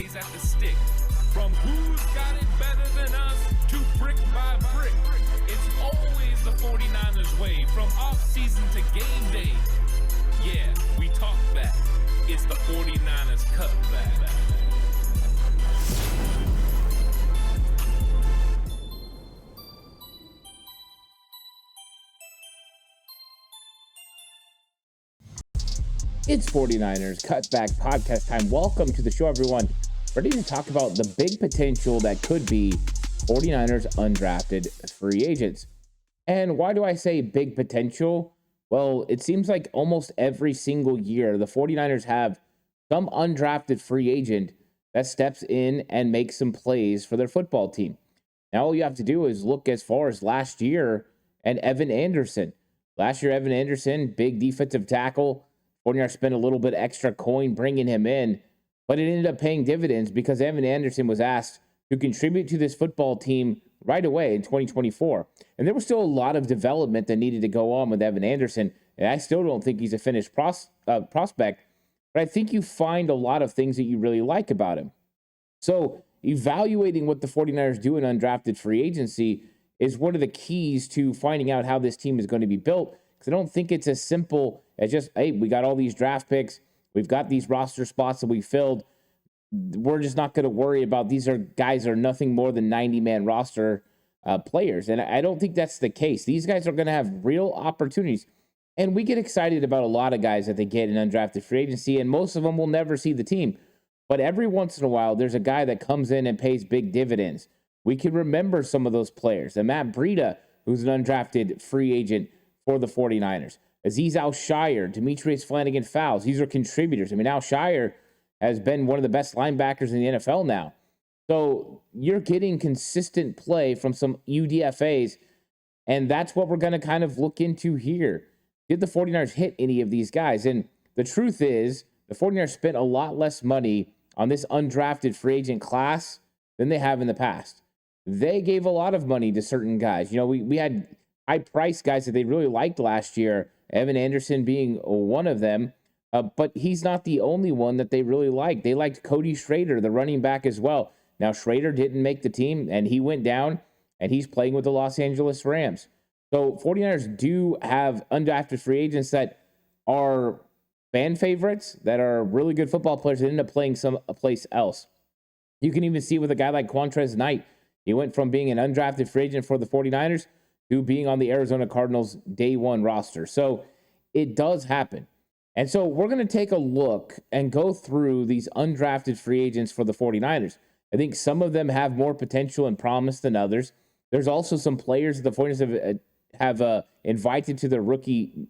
days at the stick. From who's got it better than us to brick by brick. It's always the 49ers way, from off-season to game day. Yeah, we talk back. It's the 49ers Cutback. It's 49ers Cutback podcast time. Welcome to the show, everyone. Ready to talk about the big potential that could be 49ers undrafted free agents. And why do I say big potential? Well, it seems like almost every single year, the 49ers have some undrafted free agent that steps in and makes some plays for their football team. Now, all you have to do is look as far as last year and Evan Anderson. Last year, Evan Anderson, big defensive tackle. 49ers spent a little bit extra coin bringing him in, but it ended up paying dividends because Evan Anderson was asked to contribute to this football team right away in 2024. And there was still a lot of development that needed to go on with Evan Anderson, and I still don't think he's a finished prospect, but I think you find a lot of things that you really like about him. So evaluating what the 49ers do in undrafted free agency is one of the keys to finding out how this team is going to be built, because I don't think it's as simple as just, hey, we got all these draft picks, we've got these roster spots that we filled. We're just not going to worry about these guys are nothing more than 90-man roster players. And I don't think that's the case. These guys are going to have real opportunities. And we get excited about a lot of guys that they get in undrafted free agency, and most of them will never see the team. But every once in a while, there's a guy that comes in and pays big dividends. We can remember some of those players. And Matt Breida, who's an undrafted free agent for the 49ers. Azeez Al-Shire, Demetrius Flanagan-Fowles, these are contributors. I mean, Al-Shire has been one of the best linebackers in the NFL now. So you're getting consistent play from some UDFAs, and that's what we're going to kind of look into here. Did the 49ers hit any of these guys? And the truth is, the 49ers spent a lot less money on this undrafted free agent class than they have in the past. They gave a lot of money to certain guys. You know, we had high-priced guys that they really liked last year, Evan Anderson being one of them, but he's not the only one that they really liked. They liked Cody Schrader, the running back, as well. Now, Schrader didn't make the team, and he went down, and he's playing with the Los Angeles Rams. So 49ers do have undrafted free agents that are fan favorites, that are really good football players that end up playing someplace else. You can even see with a guy like Quantrez Knight. He went from being an undrafted free agent for the 49ers to being on the Arizona Cardinals day one roster. So it does happen. And so we're going to take a look and go through these undrafted free agents for the 49ers. I think some of them have more potential and promise than others. There's also some players that the 49ers have invited to their rookie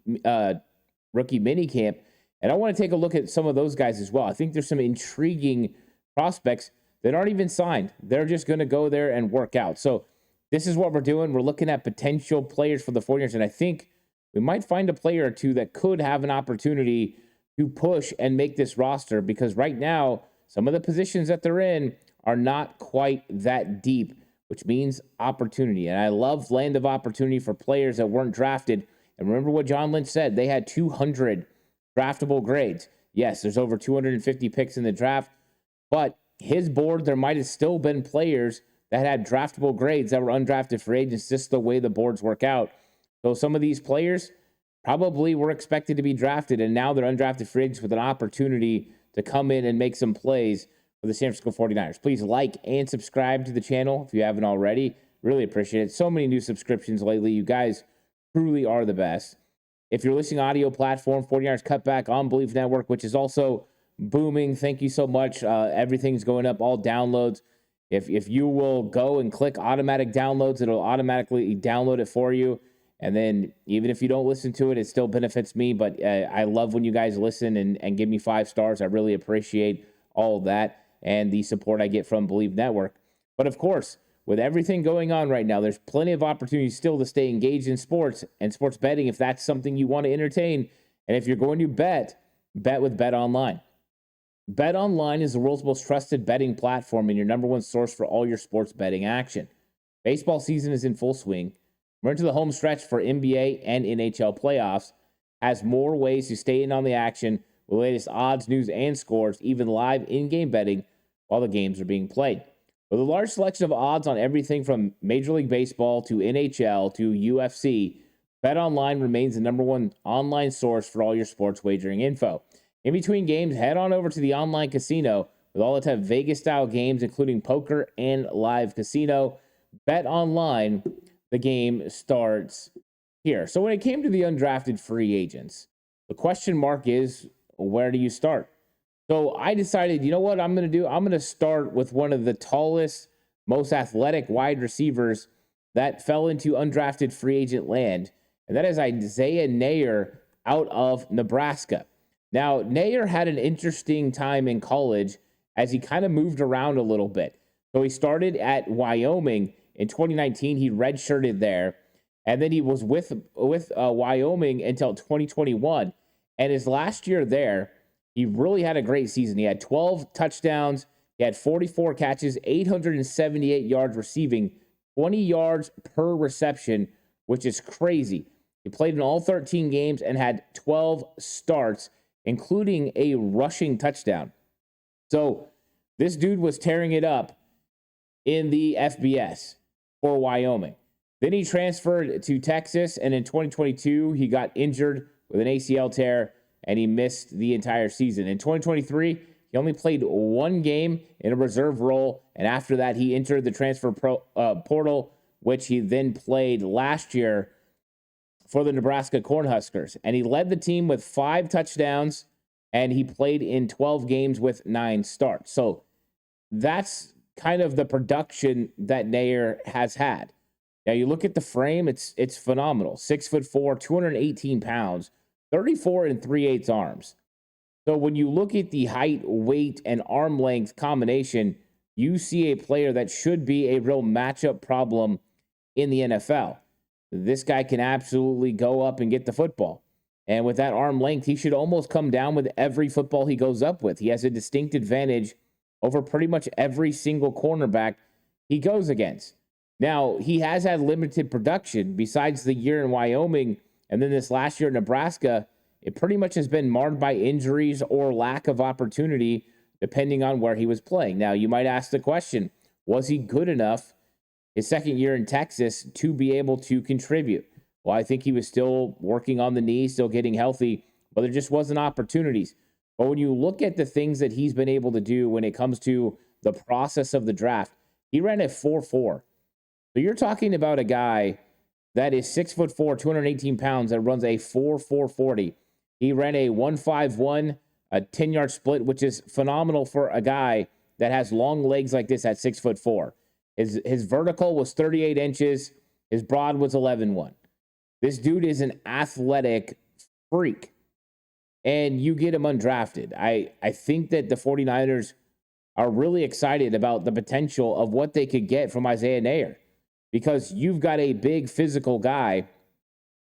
minicamp. And I want to take a look at some of those guys as well. I think there's some intriguing prospects that aren't even signed. They're just going to go there and work out. So this is what we're doing. We're looking at potential players for the 49ers, and I think we might find a player or two that could have an opportunity to push and make this roster, because right now, some of the positions that they're in are not quite that deep, which means opportunity. And I love land of opportunity for players that weren't drafted. And remember what John Lynch said, they had 200 draftable grades. Yes, there's over 250 picks in the draft, but his board, there might have still been players that had draftable grades that were undrafted free agents, just the way the boards work out. So some of these players probably were expected to be drafted, and now they're undrafted free agents with an opportunity to come in and make some plays for the San Francisco 49ers. Please like and subscribe to the channel if you haven't already. Really appreciate it. So many new subscriptions lately. You guys truly are the best. If you're listening audio platform, 49ers Cutback on Believe Network, which is also booming. Thank you so much. Everything's going up, all downloads. If you will go and click automatic downloads, it'll automatically download it for you. And then even if you don't listen to it, it still benefits me. But I love when you guys listen and give me 5 stars. I really appreciate all of that and the support I get from Believe Network. But of course, with everything going on right now, there's plenty of opportunities still to stay engaged in sports and sports betting if that's something you want to entertain. And if you're going to bet with Bet Online. Bet Online is the world's most trusted betting platform and your number one source for all your sports betting action. Baseball season is in full swing. We're into the home stretch for NBA and NHL playoffs. Has more ways to stay in on the action with the latest odds, news, and scores, even live in-game betting, while the games are being played. With a large selection of odds on everything from Major League Baseball to NHL to UFC, BetOnline remains the number one online source for all your sports wagering info. In between games, head on over to the online casino with all the top Vegas-style games, including poker and live casino. BetOnline, the game starts here. So when it came to the undrafted free agents, the question mark is, where do you start? So I decided, you know what I'm going to do? I'm going to start with one of the tallest, most athletic wide receivers that fell into undrafted free agent land, and that is Isaiah Neyor out of Nebraska. Now, Neyor had an interesting time in college as he kind of moved around a little bit. So he started at Wyoming in 2019. He redshirted there, and then he was with Wyoming until 2021. And his last year there, he really had a great season. He had 12 touchdowns. He had 44 catches, 878 yards receiving, 20 yards per reception, which is crazy. He played in all 13 games and had 12 starts, including a rushing touchdown. So this dude was tearing it up in the FBS for Wyoming. Then he transferred to Texas, and in 2022, he got injured with an ACL tear, and he missed the entire season. In 2023, he only played one game in a reserve role, and after that, he entered the transfer portal, which he then played last year for the Nebraska Cornhuskers. And he led the team with 5 touchdowns, and he played in 12 games with 9 starts. So that's kind of the production that Neyor has had. Now, you look at the frame, it's phenomenal. 6'4", 218 pounds, 34 3/8 arms. So when you look at the height, weight, and arm length combination, you see a player that should be a real matchup problem in the NFL. This guy can absolutely go up and get the football. And with that arm length, he should almost come down with every football he goes up with. He has a distinct advantage over pretty much every single cornerback he goes against. Now, he has had limited production besides the year in Wyoming. And then this last year in Nebraska, it pretty much has been marred by injuries or lack of opportunity, depending on where he was playing. Now, you might ask the question, was he good enough his second year in Texas to be able to contribute? Well, I think he was still working on the knee, still getting healthy, but there just wasn't opportunities. But when you look at the things that he's been able to do when it comes to the process of the draft, he ran a 4.4. So you're talking about a guy that is 6'4", 218 pounds, that runs a 4.40. He ran a 1.51, a 10-yard split, which is phenomenal for a guy that has long legs like this at 6'4". His vertical was 38 inches. His broad was 11.1. This dude is an athletic freak, and you get him undrafted. I think that the 49ers are really excited about the potential of what they could get from Isaiah Neyor, because you've got a big physical guy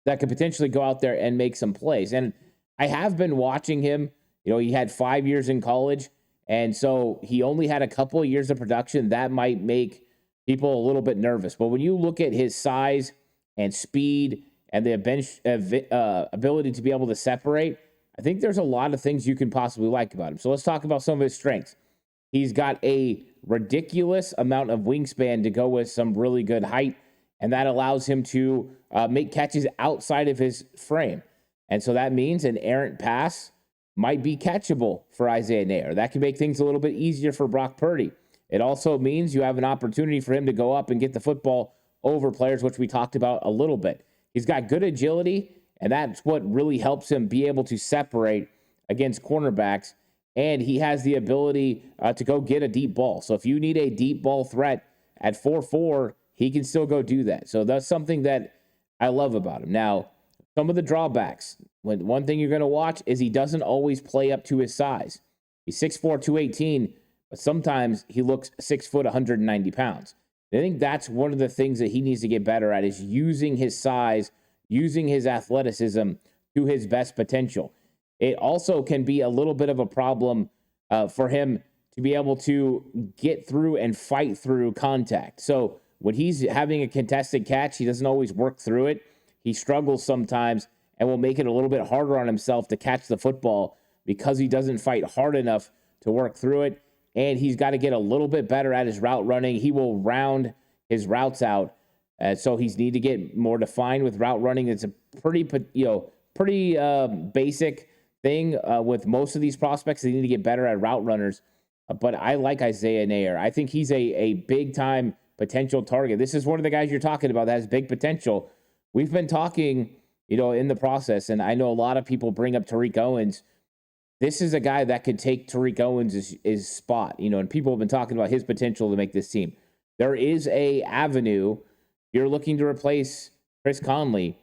that could potentially go out there and make some plays. And I have been watching him. You know, he had 5 years in college, and so he only had a couple of years of production. That might make people a little bit nervous. But when you look at his size and speed and the ability to be able to separate, I think there's a lot of things you can possibly like about him. So let's talk about some of his strengths. He's got a ridiculous amount of wingspan to go with some really good height, and that allows him to make catches outside of his frame. And so that means an errant pass might be catchable for Isaiah Neyor. That can make things a little bit easier for Brock Purdy. It also means you have an opportunity for him to go up and get the football over players, which we talked about a little bit. He's got good agility, and that's what really helps him be able to separate against cornerbacks. And he has the ability to go get a deep ball. So if you need a deep ball threat at 4.4, he can still go do that. So that's something that I love about him. Now, some of the drawbacks. One thing you're going to watch is he doesn't always play up to his size. He's 6'4", 218, but sometimes he looks 6 foot, 190 pounds. And I think that's one of the things that he needs to get better at, is using his size, using his athleticism to his best potential. It also can be a little bit of a problem for him to be able to get through and fight through contact. So when he's having a contested catch, he doesn't always work through it. He struggles sometimes and will make it a little bit harder on himself to catch the football because he doesn't fight hard enough to work through it. and he's got to get a little bit better at his route running. He will round his routes out. So he's need to get more defined with route running. It's a pretty basic thing with most of these prospects. They need to get better at route runners. But I like Isaiah Nair. I think he's a big-time potential target. This is one of the guys you're talking about that has big potential. We've been talking, in the process, and I know a lot of people bring up Tariq Owens. This is a guy that could take Tariq Owens' his spot, and people have been talking about his potential to make this team. There is a avenue. You're looking to replace Chris Conley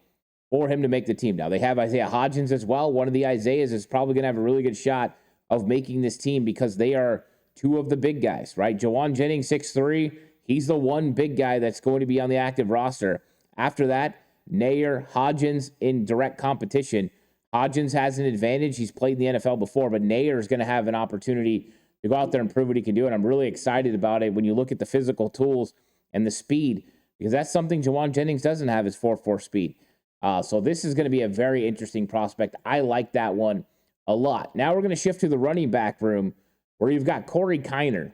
for him to make the team. Now, they have Isaiah Hodgins as well. One of the Isaiahs is probably going to have a really good shot of making this team because they are two of the big guys, right? Jawan Jennings, 6'3", he's the one big guy that's going to be on the active roster. After that, Nair, Hodgins in direct competition. Hodgins has an advantage. He's played in the NFL before, but Nair is going to have an opportunity to go out there and prove what he can do, and I'm really excited about it when you look at the physical tools and the speed, because that's something Jawan Jennings doesn't have, is 4.4 speed. So this is going to be a very interesting prospect. I like that one a lot. Now we're going to shift to the running back room, where you've got Corey Kiner.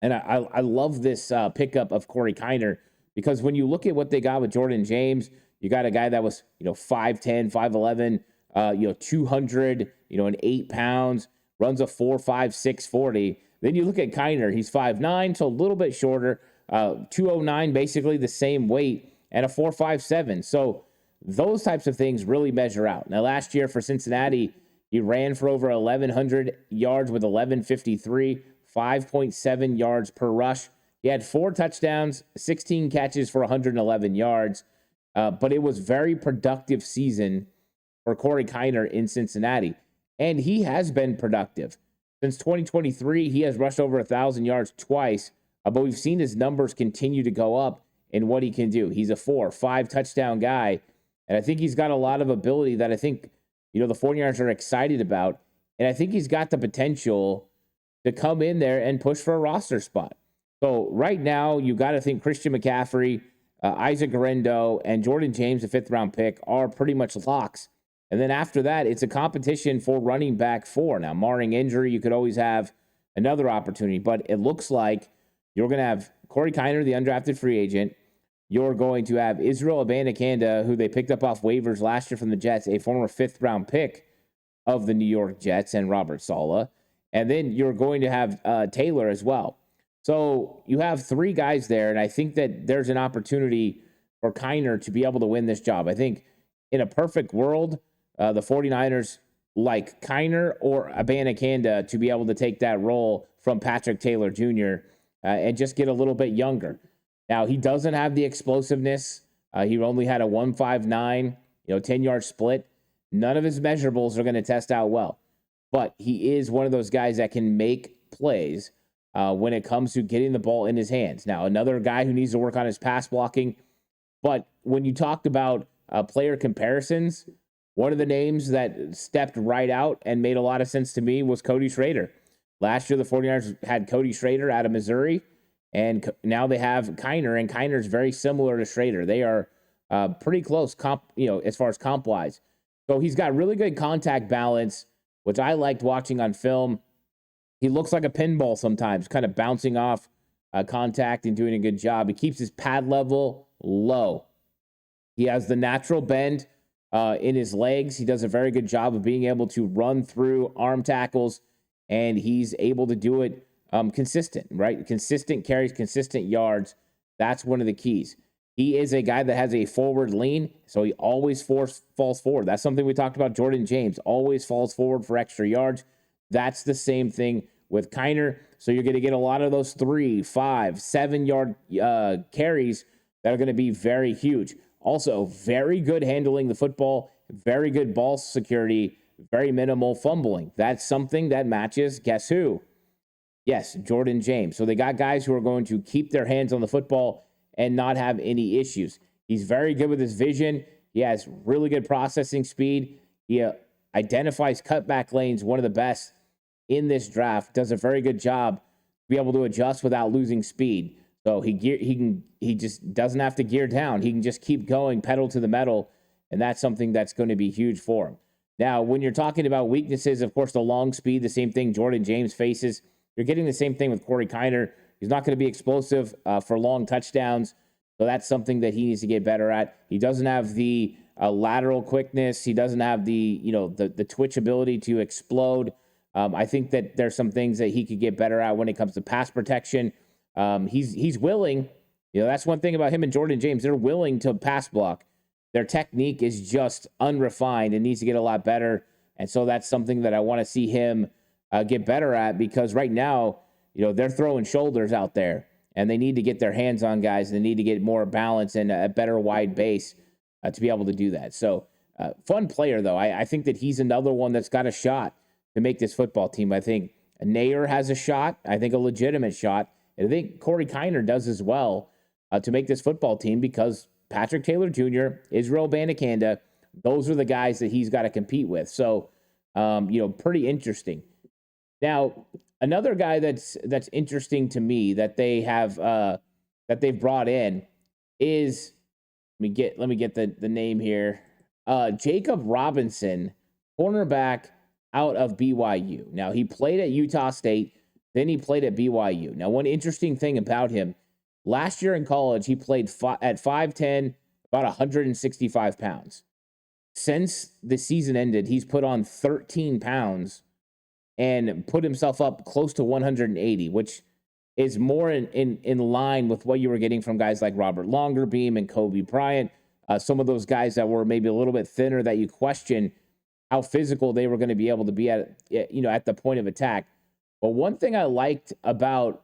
And I love this pickup of Corey Kiner, because when you look at what they got with Jordan James, you got a guy that was, 5'10", 5'11", 200, and 8 pounds, runs a 4.5, 640. Then you look at Kiner, he's 5'9", so a little bit shorter, 209, basically the same weight, and a 4.57. So those types of things really measure out. Now, last year for Cincinnati, he ran for over 1,100 yards with 11.53, 5.7 yards per rush. He had 4 touchdowns, 16 catches for 111 yards. But it was very productive season for Corey Kiner in Cincinnati. And he has been productive. Since 2023, he has rushed over 1,000 yards twice. But we've seen his numbers continue to go up in what he can do. He's a 4-5 touchdown guy. And I think he's got a lot of ability that I think, the 49ers are excited about. And I think he's got the potential to come in there and push for a roster spot. So right now, you got to think Christian McCaffrey, Isaac Guerendo, and Jordan James, a 5th-round pick, are pretty much locks. And then after that, it's a competition for running back 4. Now, barring injury, you could always have another opportunity. But it looks like you're going to have Corey Kiner, the undrafted free agent. You're going to have Israel Abanikanda, who they picked up off waivers last year from the Jets, a former 5th-round pick of the New York Jets, and Robert Saleh. And then you're going to have Taylor as well. So you have 3 guys there, and I think that there's an opportunity for Kiner to be able to win this job. I think in a perfect world, the 49ers like Kiner or Abanikanda to be able to take that role from Patrick Taylor Jr. And just get a little bit younger. Now, he doesn't have the explosiveness. He only had a 1.59, 10-yard split. None of his measurables are going to test out well. But he is one of those guys that can make plays when it comes to getting the ball in his hands. Now, another guy who needs to work on his pass blocking. But when you talked about player comparisons, one of the names that stepped right out and made a lot of sense to me was Cody Schrader. Last year, the 49ers had Cody Schrader out of Missouri, and now they have Kiner, and Kiner's very similar to Schrader. They are pretty close, as far as comp-wise. So he's got really good contact balance, which I liked watching on film. He looks like a pinball sometimes, kind of bouncing off contact and doing a good job. He keeps his pad level low. He has the natural bend in his legs. He does a very good job of being able to run through arm tackles, and he's able to do it consistent, right? Consistent carries, consistent yards. That's one of the keys. He is a guy that has a forward lean, so he always falls forward. That's something we talked about. Jordan James always falls forward for extra yards. That's the same thing with Kiner. So you're going to get a lot of those 3, 5, 7-yard carries that are going to be very huge. Also, very good handling the football, very good ball security, very minimal fumbling. That's something that matches, guess who? Yes, Jordan James. So they got guys who are going to keep their hands on the football and not have any issues. He's very good with his vision. He has really good processing speed. He identifies cutback lanes, one of the best in this draft. Does a very good job to be able to adjust without losing speed. So he just doesn't have to gear down. He can just keep going, pedal to the metal, and that's something that's going to be huge for him. Now, when you're talking about weaknesses, of course, the long speed, the same thing Jordan James faces. you're getting the same thing with Corey Kiner. He's not going to be explosive for long touchdowns. So that's something that he needs to get better at. He doesn't have the lateral quickness. He doesn't have the twitch ability to explode. I think that there's some things that he could get better at when it comes to pass protection. He's willing. That's one thing about him and Jordan James. They're willing to pass block. Their technique is just unrefined and needs to get a lot better. And so that's something that I want to see him get better at, because right now, they're throwing shoulders out there and they need to get their hands on guys, and they need to get more balance and a better wide base to be able to do that. So fun player, though. I think that he's another one that's got a shot to make this football team. I think Nair has a shot. I think a legitimate shot. And I think Corey Kiner does as well to make this football team, because Patrick Taylor Jr., Israel Abanikanda, those are the guys that he's got to compete with. So, pretty interesting. Now, another guy that's interesting to me that they have that they've brought in is, let me get the name here. Jacob Robinson, cornerback out of BYU. Now, he played at Utah State, then he played at BYU. Now, one interesting thing about him, last year in college, he played at 5'10", about 165 pounds. Since the season ended, he's put on 13 pounds and put himself up close to 180, which is more in line with what you were getting from guys like Robert Longerbeam and Kobe Bryant. Some of those guys that were maybe a little bit thinner that you question how physical they were going to be able to be at the point of attack. But one thing I liked about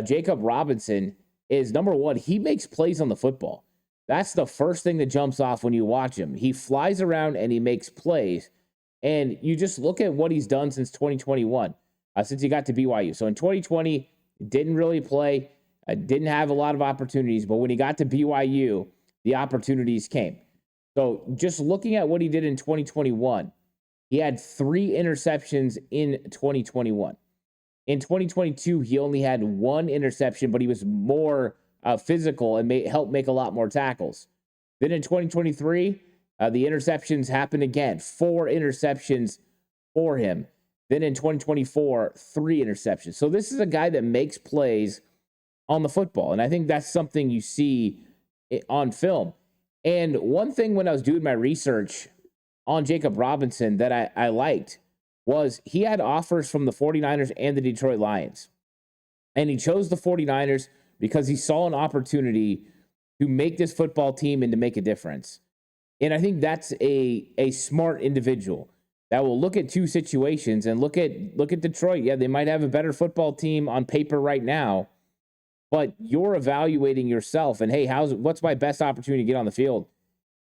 Jacob Robinson is, number one, he makes plays on the football. That's the first thing that jumps off when you watch him. He flies around and he makes plays. And you just look at what he's done since 2021, since he got to BYU. So in 2020, didn't really play, didn't have a lot of opportunities. But when he got to BYU, the opportunities came. So just looking at what he did in 2021, he had 3 interceptions in 2021. In 2022, he only had 1 interception, but he was more physical and helped make a lot more tackles. Then in 2023, the interceptions happened again. 4 interceptions for him. Then in 2024, 3 interceptions. So this is a guy that makes plays on the football. And I think that's something you see on film. And one thing when I was doing my research on Jacob Robinson that I liked was he had offers from the 49ers and the Detroit Lions. And he chose the 49ers because he saw an opportunity to make this football team and to make a difference. And I think that's a smart individual that will look at 2 situations and look at Detroit. Yeah, they might have a better football team on paper right now, but you're evaluating yourself and, hey, what's my best opportunity to get on the field?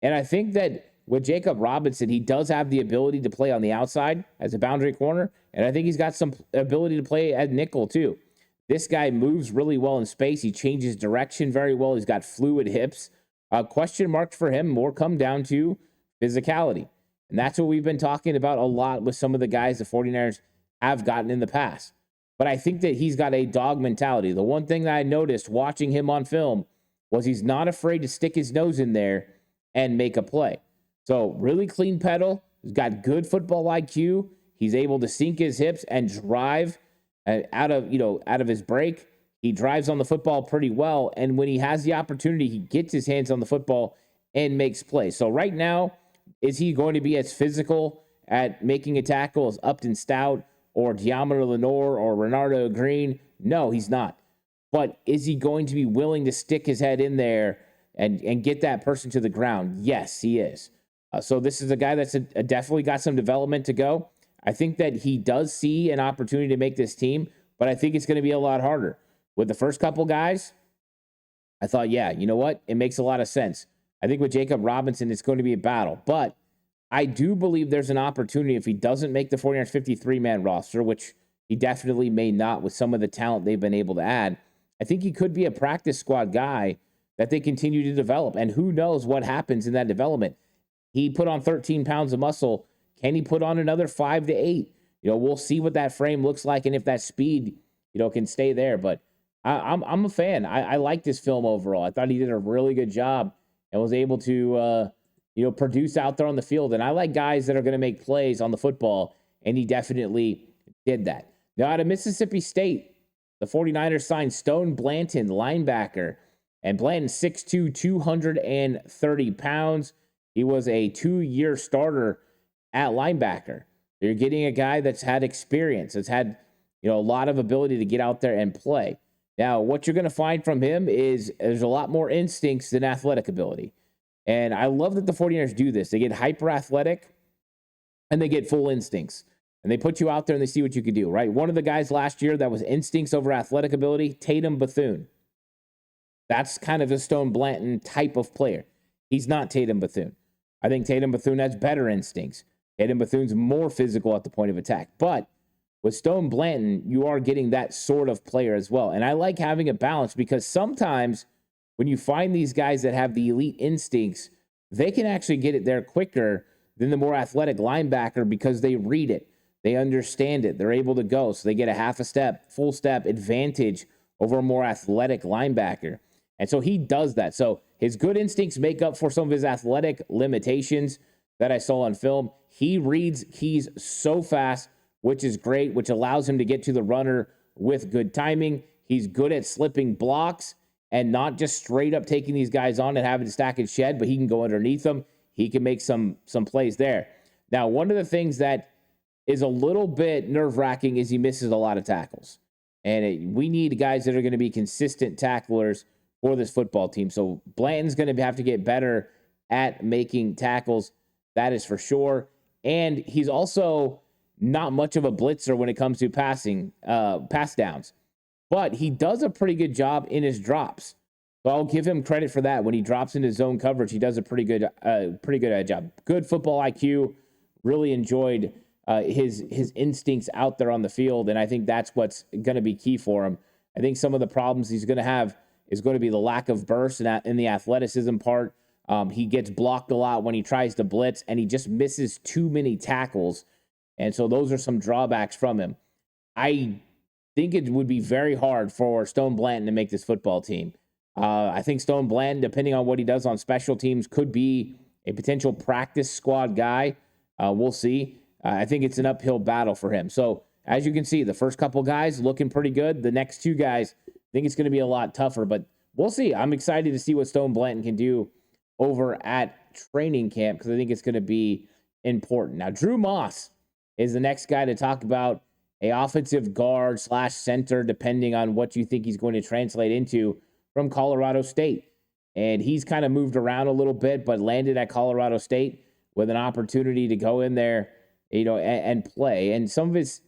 And I think that with Jacob Robinson, he does have the ability to play on the outside as a boundary corner, and I think he's got some ability to play at nickel too. This guy moves really well in space. He changes direction very well. He's got fluid hips. Question marks for him more come down to physicality. And that's what we've been talking about a lot with some of the guys the 49ers have gotten in the past. But I think that he's got a dog mentality. The one thing that I noticed watching him on film was he's not afraid to stick his nose in there and make a play. So really clean pedal. He's got good football IQ. He's able to sink his hips and drive out of his break. He drives on the football pretty well. And when he has the opportunity, he gets his hands on the football and makes plays. So right now, is he going to be as physical at making a tackle as Upton Stout or Diamond Lenore or Renardo Green? No, he's not. But is he going to be willing to stick his head in there and get that person to the ground? Yes, he is. So this is a guy that's definitely got some development to go. I think that he does see an opportunity to make this team, but I think it's going to be a lot harder. With the first couple guys, I thought, yeah, you know what? It makes a lot of sense. I think with Jacob Robinson, it's going to be a battle. But I do believe there's an opportunity if he doesn't make the 49ers 53-man roster, which he definitely may not with some of the talent they've been able to add. I think he could be a practice squad guy that they continue to develop. And who knows what happens in that development. He put on 13 pounds of muscle. Can he put on another 5 to 8? We'll see what that frame looks like and if that speed, can stay there. But I'm a fan. I like this film overall. I thought he did a really good job and was able to, produce out there on the field. And I like guys that are going to make plays on the football, and he definitely did that. Now, out of Mississippi State, the 49ers signed Stone Blanton, linebacker. And Blanton, 6'2", 230 pounds. He was a 2-year starter at linebacker. You're getting a guy that's had experience, that's had a lot of ability to get out there and play. Now, what you're going to find from him is there's a lot more instincts than athletic ability. And I love that the 49ers do this. They get hyper athletic and they get full instincts. And they put you out there and they see what you can do, right? One of the guys last year that was instincts over athletic ability, Tatum Bethune. That's kind of a Stone Blanton type of player. He's not Tatum Bethune. I think Tatum Bethune has better instincts. Tatum Bethune's more physical at the point of attack. But with Stone Blanton, you are getting that sort of player as well. And I like having a balance because sometimes when you find these guys that have the elite instincts, they can actually get it there quicker than the more athletic linebacker because they read it. They understand it. They're able to go. So they get a half a step, full step advantage over a more athletic linebacker. And so he does that. So his good instincts make up for some of his athletic limitations that I saw on film. He reads keys so fast, which is great, which allows him to get to the runner with good timing. He's good at slipping blocks and not just straight up taking these guys on and having to stack and shed, but he can go underneath them. He can make some plays there. Now, one of the things that is a little bit nerve-wracking is he misses a lot of tackles. And we need guys that are going to be consistent tacklers for this football team. So Blanton's going to have to get better at making tackles. That is for sure. And he's also not much of a blitzer when it comes to pass downs. But he does a pretty good job in his drops. So I'll give him credit for that. When he drops into zone coverage, he does a pretty good job. Good football IQ. Really enjoyed his instincts out there on the field, and I think that's what's going to be key for him. I think some of the problems he's going to have is going to be the lack of burst in the athleticism part. He gets blocked a lot when he tries to blitz, and he just misses too many tackles, and so those are some drawbacks from him. I think it would be very hard for Stone Blanton to make this football team. I think Stone Blanton, depending on what he does on special teams, could be a potential practice squad guy. We'll see. I think it's an uphill battle for him. So as you can see, the first couple guys looking pretty good. The next two guys, I think it's going to be a lot tougher, but we'll see. I'm excited to see what Stone Blanton can do over at training camp because I think it's going to be important. Now, Drew Moss is the next guy to talk about, a offensive guard / center, depending on what you think he's going to translate into, from Colorado State. And he's kind of moved around a little bit, but landed at Colorado State with an opportunity to go in there, and play. And some of his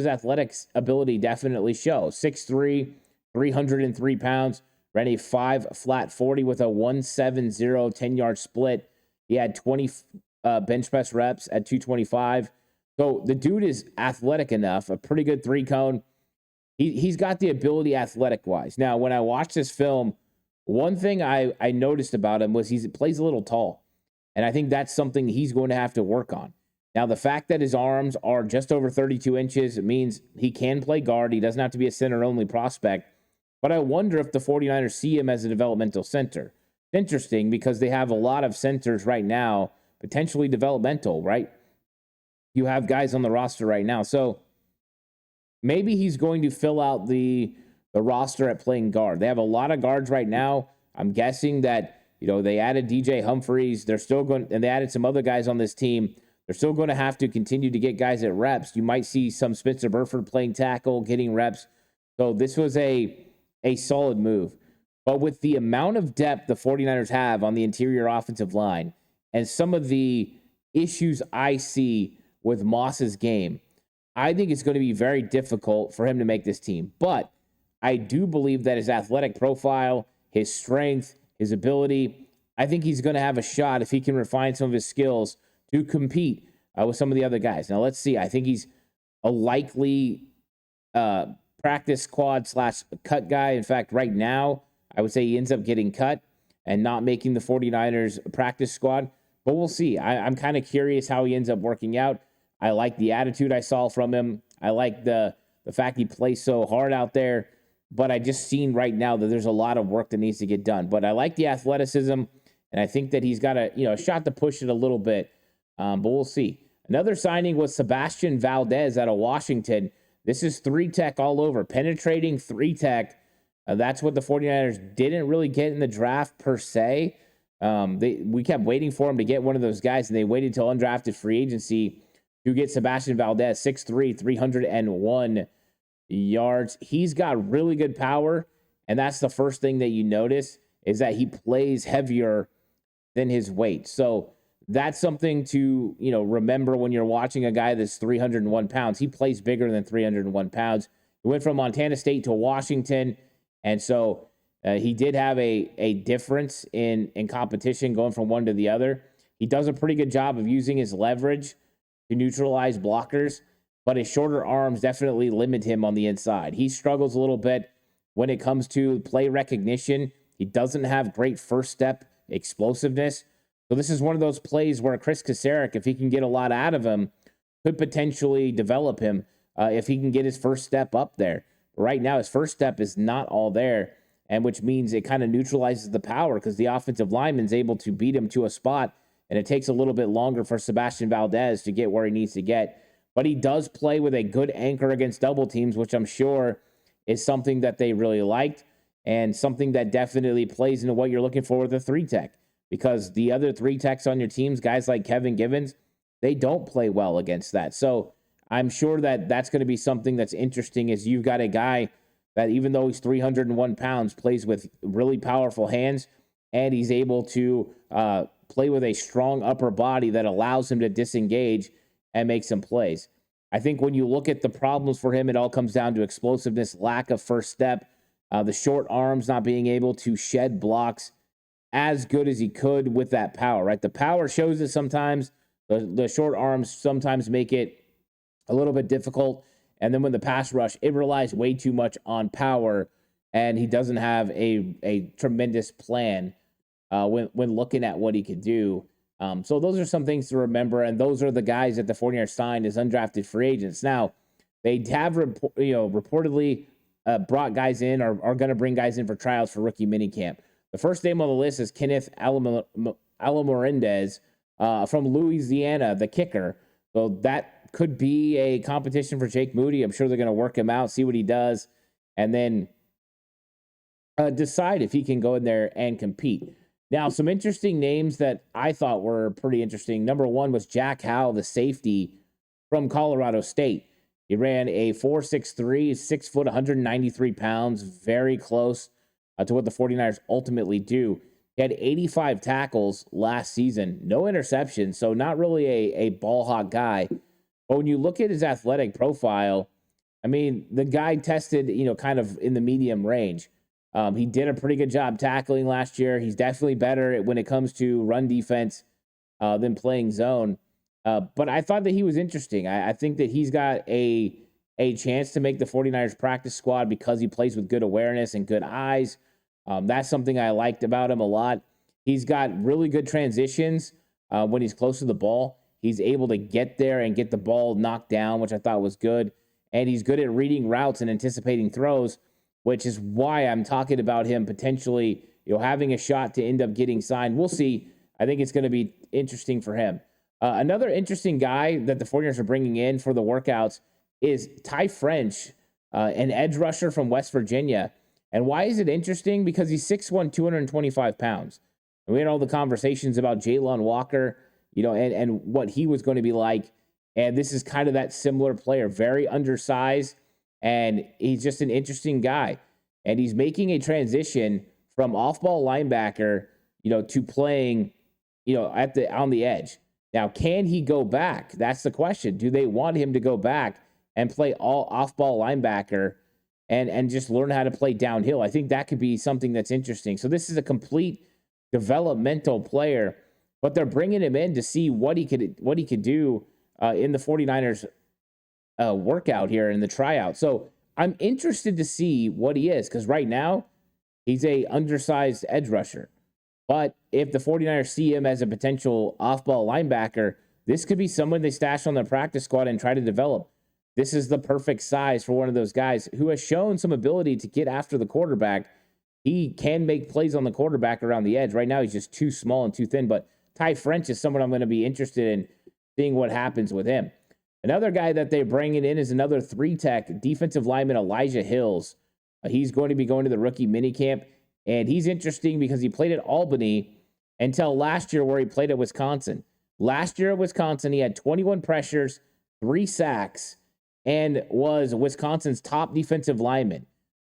athletics ability definitely shows. 6'3", 303 pounds, ran a 5 flat 40 with a 170 10-yard split. He had 20 bench press reps at 225. So the dude is athletic enough, a pretty good 3-cone. He's got the ability athletic-wise. Now, when I watched this film, one thing I noticed about him was he plays a little tall. And I think that's something he's going to have to work on. Now, the fact that his arms are just over 32 inches, it means he can play guard. He doesn't have to be a center-only prospect. But I wonder if the 49ers see him as a developmental center. Interesting, because they have a lot of centers right now, potentially developmental, right? You have guys on the roster right now. So maybe he's going to fill out the roster at playing guard. They have a lot of guards right now. I'm guessing that, they added DJ Humphries. They're still going, and they added some other guys on this team. They're still going to have to continue to get guys at reps. You might see some Spencer Burford playing tackle, getting reps. So this was a solid move. But with the amount of depth the 49ers have on the interior offensive line and some of the issues I see with Moss's game, I think it's going to be very difficult for him to make this team. But I do believe that his athletic profile, his strength, his ability, I think he's going to have a shot if he can refine some of his skills to compete with some of the other guys. Now, let's see. I think he's a likely practice squad / cut guy. In fact, right now, I would say he ends up getting cut and not making the 49ers practice squad. But we'll see. I'm kind of curious how he ends up working out. I like the attitude I saw from him. I like the fact he plays so hard out there. But I just seen right now that there's a lot of work that needs to get done. But I like the athleticism, and I think that he's got a shot to push it a little bit. But we'll see. Another signing was Sebastian Valdez out of Washington. This is 3-tech all over, penetrating 3-tech. That's what the 49ers didn't really get in the draft per se. We kept waiting for him to get one of those guys, and they waited till undrafted free agency to get Sebastian Valdez, 6'3", 301 yards. He's got really good power, and that's the first thing that you notice is that he plays heavier than his weight. So that's something to, remember when you're watching a guy that's 301 pounds. He plays bigger than 301 pounds. He went from Montana State to Washington, and so he did have a difference in competition going from one to the other. He does a pretty good job of using his leverage to neutralize blockers, but his shorter arms definitely limit him on the inside. He struggles a little bit when it comes to play recognition. He doesn't have great first step explosiveness. So this is one of those plays where Chris Kasarik, if he can get a lot out of him, could potentially develop him if he can get his first step up there. Right now, his first step is not all there, and which means it kind of neutralizes the power because the offensive lineman's able to beat him to a spot, and it takes a little bit longer for Sebastian Valdez to get where he needs to get. But he does play with a good anchor against double teams, which I'm sure is something that they really liked and something that definitely plays into what you're looking for with a 3-tech. Because the other 3-techs on your teams, guys like Kevin Givens, they don't play well against that. So I'm sure that that's going to be something that's interesting is you've got a guy that even though he's 301 pounds, plays with really powerful hands, and he's able to play with a strong upper body that allows him to disengage and make some plays. I think when you look at the problems for him, it all comes down to explosiveness, lack of first step, the short arms, not being able to shed blocks as good as he could with that power, right? The power shows it sometimes. The short arms sometimes make it a little bit difficult. And then when the pass rush, it relies way too much on power, and he doesn't have a tremendous plan when looking at what he could do. So those are some things to remember, and those are the guys that the 49ers signed as undrafted free agents. Now, they have reportedly brought guys in or are going to bring guys in for tryouts for rookie minicamp. The first name on the list is Kenneth Alamorendez from Louisiana, the kicker. So that could be a competition for Jake Moody. I'm sure they're going to work him out, see what he does, and then decide if he can go in there and compete. Now, some interesting names that I thought were pretty interesting. Number one was Jack Howell, the safety from Colorado State. He ran a 4.63, 6 foot, 193 pounds, very close to what the 49ers ultimately do. He had 85 tackles last season, no interceptions, so not really a ball hawk guy. But when you look at his athletic profile, I mean, the guy tested, kind of in the medium range. He did a pretty good job tackling last year. He's definitely better when it comes to run defense than playing zone. But I thought that he was interesting. I think that he's got a chance to make the 49ers practice squad because he plays with good awareness and good eyes. That's something I liked about him a lot. He's got really good transitions when he's close to the ball. He's able to get there and get the ball knocked down, which I thought was good. And he's good at reading routes and anticipating throws, which is why I'm talking about him potentially, having a shot to end up getting signed. We'll see. I think it's going to be interesting for him. Another interesting guy that the 49ers are bringing in for the workouts is Ty French, an edge rusher from West Virginia. And why is it interesting? Because he's 6'1", 225 pounds. And we had all the conversations about Jalen Walker, and what he was going to be like. And this is kind of that similar player, very undersized, and he's just an interesting guy. And he's making a transition from off-ball linebacker, to playing, on the edge. Now, can he go back? That's the question. Do they want him to go back and play all off-ball linebacker and just learn how to play downhill? I think that could be something that's interesting. So this is a complete developmental player, but they're bringing him in to see what he could do in the 49ers workout here in the tryout. So I'm interested to see what he is, because right now he's a undersized edge rusher. But if the 49ers see him as a potential off-ball linebacker, this could be someone they stash on their practice squad and try to develop. This is the perfect size for one of those guys who has shown some ability to get after the quarterback. He can make plays on the quarterback around the edge. Right now, he's just too small and too thin. But Ty French is someone I'm going to be interested in seeing what happens with him. Another guy that they're bringing in is another 3-tech defensive lineman, Elijah Hills. He's going to be going to the rookie minicamp, and he's interesting because he played at Albany until last year where he played at Wisconsin. Last year at Wisconsin, he had 21 pressures, 3 sacks, and was Wisconsin's top defensive lineman.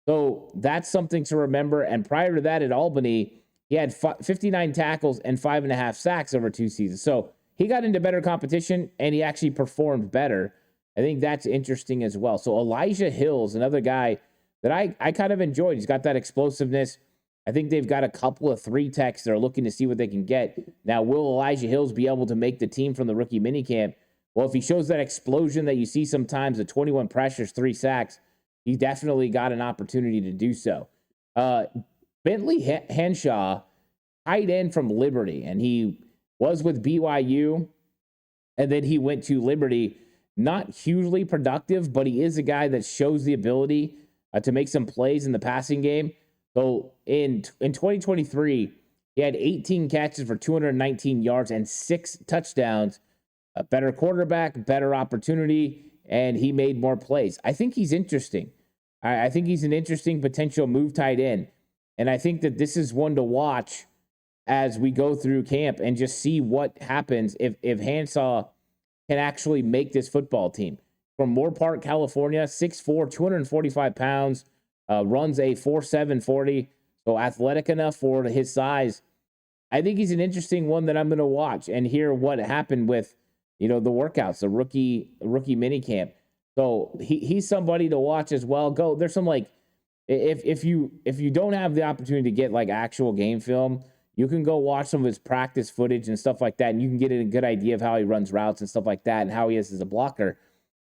So that's something to remember. And prior to that at Albany, he had 59 tackles and 5.5 sacks over 2 seasons. So he got into better competition, and he actually performed better. I think that's interesting as well. So Elijah Hills, another guy that I kind of enjoyed. He's got that explosiveness. I think they've got a couple of 3-techs that are looking to see what they can get. Now, will Elijah Hills be able to make the team from the rookie minicamp? Well, if he shows that explosion that you see sometimes, the 21 pressures, 3 sacks, he definitely got an opportunity to do so. Bentley Henshaw, tight end from Liberty, and he was with BYU, and then he went to Liberty. Not hugely productive, but he is a guy that shows the ability to make some plays in the passing game. So in 2023, he had 18 catches for 219 yards and 6 touchdowns. A better quarterback, better opportunity, and he made more plays. I think he's interesting. I think he's an interesting potential move tight end. And I think that this is one to watch as we go through camp and just see what happens if Henshaw can actually make this football team. From Moore Park, California, 6'4", 245 pounds, runs a 4.7 40, so athletic enough for his size. I think he's an interesting one that I'm going to watch and hear what happened with, the workouts, the rookie minicamp. So he's somebody to watch as well. There's some if you don't have the opportunity to get actual game film, you can go watch some of his practice footage and stuff like that, and you can get a good idea of how he runs routes and stuff like that and how he is as a blocker.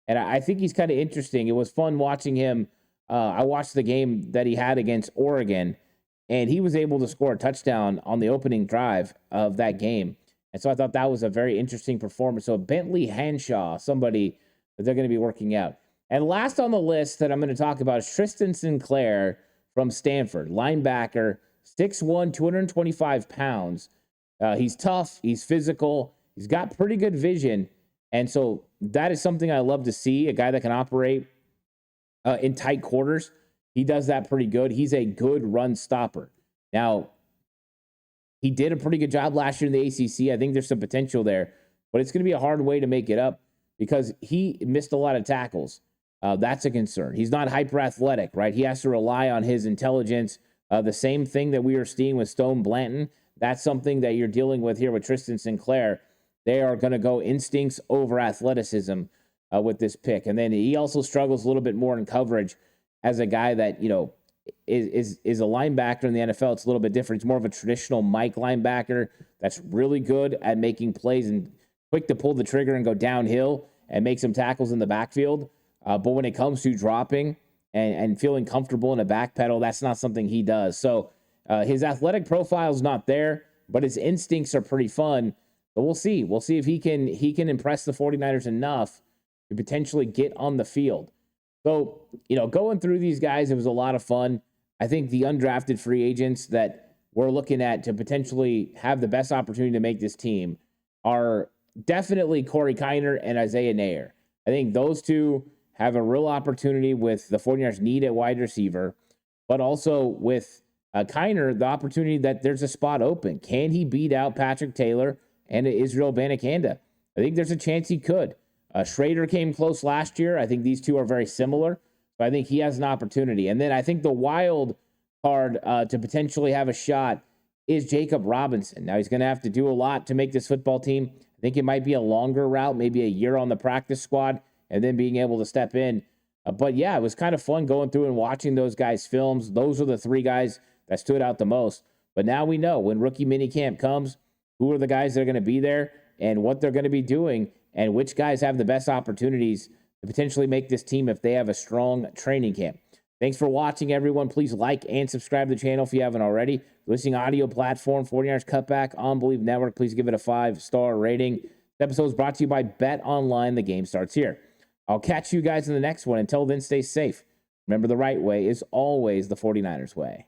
And I think he's kind of interesting. It was fun watching him. I watched the game that he had against Oregon, and he was able to score a touchdown on the opening drive of that game. And so I thought that was a very interesting performance. So Bentley Henshaw, somebody that they're going to be working out. And last on the list that I'm going to talk about is Tristan Sinclair from Stanford, linebacker, 6'1", 225 pounds. He's tough. He's physical. He's got pretty good vision. And so that is something I love to see, a guy that can operate in tight quarters. He does that pretty good. He's a good run stopper. Now, he did a pretty good job last year in the ACC. I think there's some potential there, but it's going to be a hard way to make it up because he missed a lot of tackles. That's a concern. He's not hyper athletic, right? He has to rely on his intelligence. The same thing that we are seeing with Stone Blanton. That's something that you're dealing with here with Tristan Sinclair. They are going to go instincts over athleticism with this pick. And then he also struggles a little bit more in coverage as a guy that, is a linebacker in the NFL. It's a little bit different. It's more of a traditional Mike linebacker that's really good at making plays and quick to pull the trigger and go downhill and make some tackles in the backfield. But when it comes to dropping and feeling comfortable in a back pedal, that's not something he does. So his athletic profile is not there, but his instincts are pretty fun. But we'll see. We'll see if he can impress the 49ers enough to potentially get on the field. So, going through these guys, it was a lot of fun. I think the undrafted free agents that we're looking at to potentially have the best opportunity to make this team are definitely Corey Kiner and Isaiah Nair. I think those two have a real opportunity with the 49ers need at wide receiver, but also with Kiner, the opportunity that there's a spot open. Can he beat out Patrick Taylor and Israel Abanikanda? I think there's a chance he could. Schrader came close last year. I think these two are very similar, but I think he has an opportunity. And then I think the wild card to potentially have a shot is Jacob Robinson. Now, he's going to have to do a lot to make this football team. I think it might be a longer route, maybe a year on the practice squad, and then being able to step in. But yeah, it was kind of fun going through and watching those guys' films. Those are the 3 guys that stood out the most. But now we know when rookie minicamp comes, who are the guys that are going to be there and what they're going to be doing and which guys have the best opportunities to potentially make this team if they have a strong training camp. Thanks for watching, everyone. Please like and subscribe to the channel if you haven't already. Listening audio platform, 49ers Cutback on Believe Network. Please give it a 5-star rating. This episode is brought to you by Bet Online. The game starts here. I'll catch you guys in the next one. Until then, stay safe. Remember, the right way is always the 49ers way.